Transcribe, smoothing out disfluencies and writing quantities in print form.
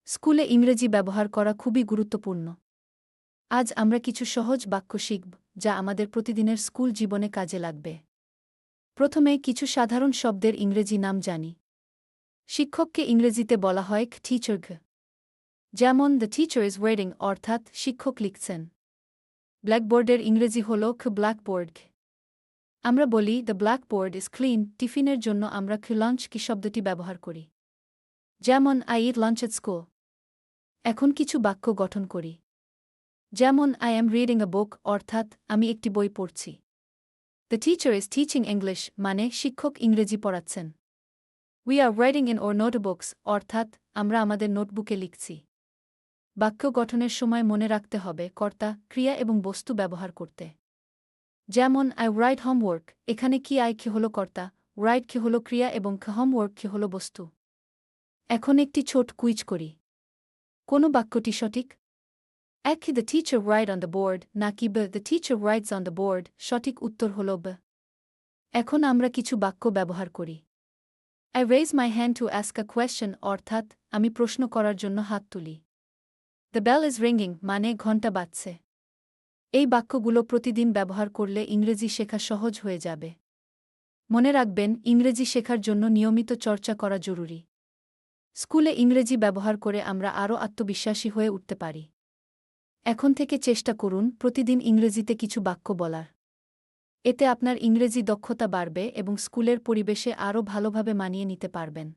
স্কুলে ইংরেজি ব্যবহার করা খুবই গুরুত্বপূর্ণ। আজ আমরা কিছু সহজ বাক্য শিখব যা আমাদের প্রতিদিনের স্কুল জীবনে কাজে লাগবে। প্রথমে কিছু সাধারণ শব্দের ইংরেজি নাম জানি। শিক্ষককে ইংরেজিতে বলা হয় টিচার। যেমন দ্য টিচার ইজ ওয়েটিং অর্থাৎ শিক্ষক লিখছেন। ব্ল্যাকবোর্ডের ইংরেজি হল ব্ল্যাকবোর্ড। আমরা বলি দ্য ব্ল্যাকবোর্ড ইজ ক্লিন। টিফিনের জন্য আমরা লাঞ্চ কি শব্দটি ব্যবহার করি। যেমন I eat lunch at school. এখন কিছু বাক্য গঠন করি। যেমন আই অ্যাম রিডিং আ বুক অর্থাৎ আমি একটি বই পড়ছি। The teacher is teaching English মানে শিক্ষক ইংরেজি পড়াচ্ছেন। We are writing in or notebooks অর্থাৎ আমরা আমাদের নোটবুকে লিখছি। বাক্য গঠনের সময় মনে রাখতে হবে কর্তা, ক্রিয়া এবং বস্তু ব্যবহার করতে। যেমন আই রাইট হোমওয়ার্ক, এখানে কি আই কি হল কর্তা, রাইট কি হল ক্রিয়া এবং হোমওয়ার্ক কি হল বস্তু। এখন একটি ছোট কুইজ করি। কোন বাক্যটি সঠিক? এক the teacher write on the board নাকি the teacher writes on the board. সঠিক উত্তর হল এখন আমরা কিছু বাক্য ব্যবহার করি। I raise my hand to ask a question অর্থাৎ আমি প্রশ্ন করার জন্য হাত তুলি। দ্য বেল ইজ রিঙ্গিং মানে ঘণ্টা বাজছে। এই বাক্যগুলো প্রতিদিন ব্যবহার করলে ইংরেজি শেখা সহজ হয়ে যাবে। মনে রাখবেন, ইংরেজি শেখার জন্য নিয়মিত চর্চা করা জরুরি। স্কুলে ইংরেজি ব্যবহার করে আমরা আরও আত্মবিশ্বাসী হয়ে উঠতে পারি। এখন থেকে চেষ্টা করুন প্রতিদিন ইংরেজিতে কিছু বাক্য বলার। এতে আপনার ইংরেজি দক্ষতা বাড়বে এবং স্কুলের পরিবেশে আরও ভালোভাবে মানিয়ে নিতে পারবেন।